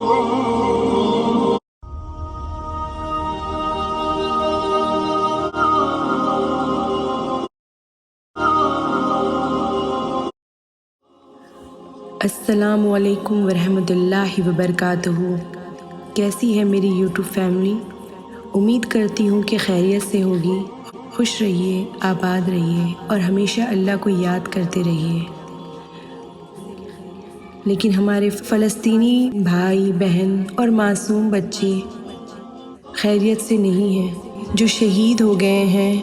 السلام علیکم ورحمۃ اللہ وبرکاتہ۔ کیسی ہے میری یوٹیوب فیملی؟ امید کرتی ہوں کہ خیریت سے ہوگی۔ خوش رہیے، آباد رہیے اور ہمیشہ اللہ کو یاد کرتے رہیے۔ لیکن ہمارے فلسطینی بھائی بہن اور معصوم بچے خیریت سے نہیں ہیں۔ جو شہید ہو گئے ہیں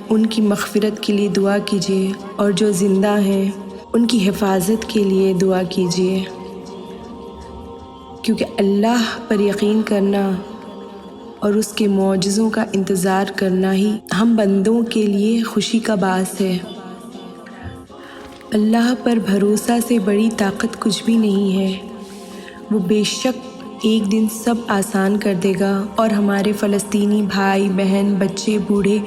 ان کی مغفرت کے لیے دعا کیجیے، اور جو زندہ ہیں ان کی حفاظت کے لیے دعا کیجیے، کیونکہ اللہ پر یقین کرنا اور اس کے معجزوں کا انتظار کرنا ہی ہم بندوں کے لیے خوشی کا باعث ہے۔ اللہ پر بھروسہ سے بڑی طاقت کچھ بھی نہیں ہے۔ وہ بے شک ایک دن سب آسان کر دے گا، اور ہمارے فلسطینی بھائی بہن بچے بوڑھے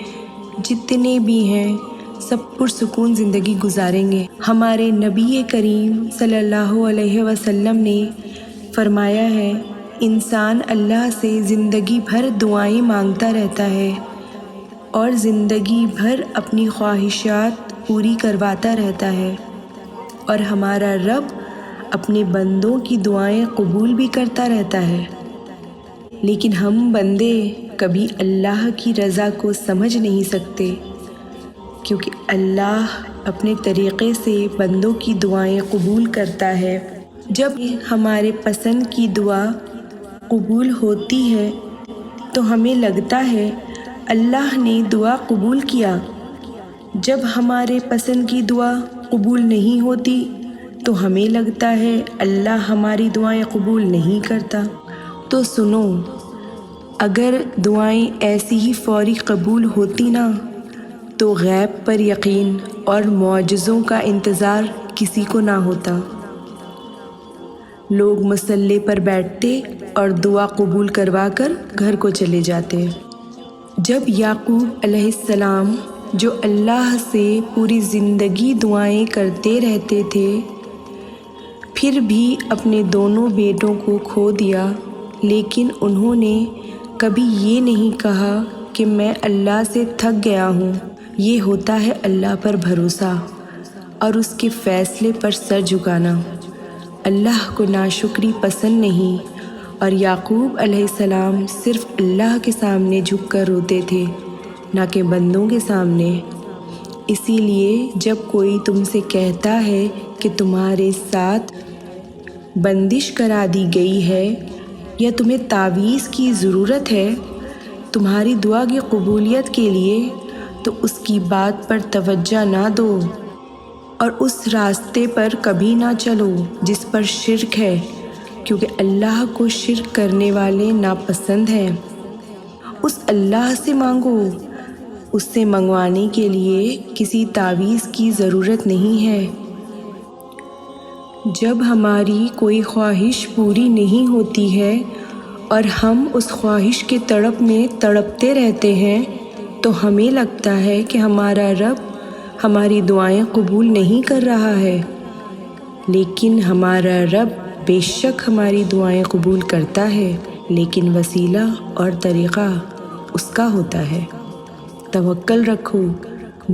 جتنے بھی ہیں سب پرسکون زندگی گزاریں گے۔ ہمارے نبی کریم صلی اللہ علیہ وسلم نے فرمایا ہے، انسان اللہ سے زندگی بھر دعائیں مانگتا رہتا ہے اور زندگی بھر اپنی خواہشات پوری کرواتا رہتا ہے، اور ہمارا رب اپنے بندوں کی دعائیں قبول بھی کرتا رہتا ہے۔ لیکن ہم بندے کبھی اللہ کی رضا کو سمجھ نہیں سکتے، کیونکہ اللہ اپنے طریقے سے بندوں کی دعائیں قبول کرتا ہے۔ جب ہمارے پسند کی دعا قبول ہوتی ہے تو ہمیں لگتا ہے اللہ نے دعا قبول کیا۔ جب ہمارے پسند کی دعا قبول نہیں ہوتی تو ہمیں لگتا ہے اللہ ہماری دعائیں قبول نہیں کرتا۔ تو سنو، اگر دعائیں ایسی ہی فوری قبول ہوتی نا تو غیب پر یقین اور معجزوں کا انتظار کسی کو نہ ہوتا۔ لوگ مصلی پر بیٹھتے اور دعا قبول کروا کر گھر کو چلے جاتے۔ جب یعقوب علیہ السلام جو اللہ سے پوری زندگی دعائیں کرتے رہتے تھے، پھر بھی اپنے دونوں بیٹوں کو کھو دیا، لیکن انہوں نے کبھی یہ نہیں کہا کہ میں اللہ سے تھک گیا ہوں۔ یہ ہوتا ہے اللہ پر بھروسہ اور اس کے فیصلے پر سر جھکانا۔ اللہ کو ناشکری پسند نہیں، اور یعقوب علیہ السلام صرف اللہ کے سامنے جھک کر روتے تھے، نہ کہ بندوں کے سامنے۔ اسی لیے جب کوئی تم سے کہتا ہے کہ تمہارے ساتھ بندش کرا دی گئی ہے یا تمہیں تعویذ کی ضرورت ہے تمہاری دعا کی قبولیت کے لیے، تو اس کی بات پر توجہ نہ دو اور اس راستے پر کبھی نہ چلو جس پر شرک ہے، کیونکہ اللہ کو شرک کرنے والے ناپسند ہیں۔ اس اللہ سے مانگو، اس سے منگوانے کے لیے کسی تعویذ کی ضرورت نہیں ہے۔ جب ہماری کوئی خواہش پوری نہیں ہوتی ہے اور ہم اس خواہش کے تڑپ میں تڑپتے رہتے ہیں تو ہمیں لگتا ہے کہ ہمارا رب ہماری دعائیں قبول نہیں کر رہا ہے، لیکن ہمارا رب بے شک ہماری دعائیں قبول کرتا ہے، لیکن وسیلہ اور طریقہ اس کا ہوتا ہے۔ توکل رکھو۔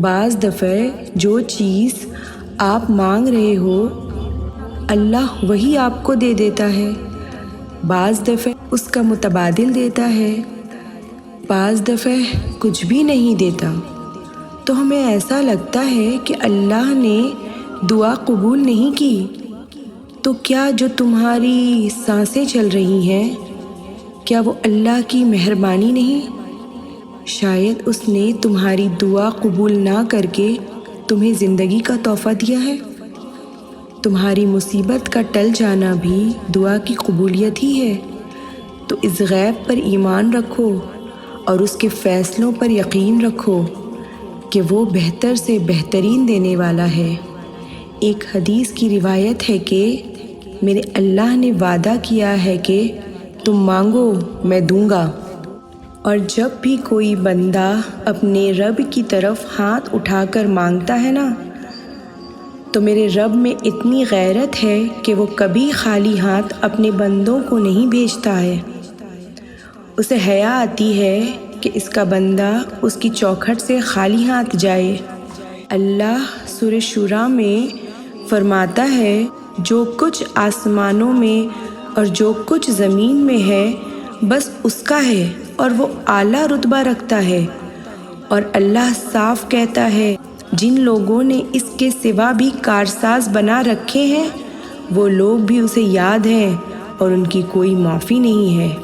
بعض دفعہ جو چیز آپ مانگ رہے ہو اللہ وہی آپ کو دے دیتا ہے، بعض دفعہ اس کا متبادل دیتا ہے، بعض دفعہ کچھ بھی نہیں دیتا۔ تو ہمیں ایسا لگتا ہے کہ اللہ نے دعا قبول نہیں کی۔ تو کیا جو تمہاری سانسیں چل رہی ہیں، کیا وہ اللہ کی مہربانی نہیں؟ شاید اس نے تمہاری دعا قبول نہ کر کے تمہیں زندگی کا تحفہ دیا ہے۔ تمہاری مصیبت کا ٹل جانا بھی دعا کی قبولیت ہی ہے۔ تو اس غیب پر ایمان رکھو اور اس کے فیصلوں پر یقین رکھو کہ وہ بہتر سے بہترین دینے والا ہے۔ ایک حدیث کی روایت ہے کہ میرے اللہ نے وعدہ کیا ہے کہ تم مانگو میں دوں گا، اور جب بھی کوئی بندہ اپنے رب کی طرف ہاتھ اٹھا کر مانگتا ہے نا تو میرے رب میں اتنی غیرت ہے کہ وہ کبھی خالی ہاتھ اپنے بندوں کو نہیں بھیجتا ہے۔ اسے حیا آتی ہے کہ اس کا بندہ اس کی چوکھٹ سے خالی ہاتھ جائے۔ اللہ سورہ شورى میں فرماتا ہے، جو کچھ آسمانوں میں اور جو کچھ زمین میں ہے بس اس کا ہے اور وہ اعلیٰ رتبہ رکھتا ہے۔ اور اللہ صاف کہتا ہے، جن لوگوں نے اس کے سوا بھی کارساز بنا رکھے ہیں وہ لوگ بھی اسے یاد ہیں اور ان کی کوئی معافی نہیں ہے۔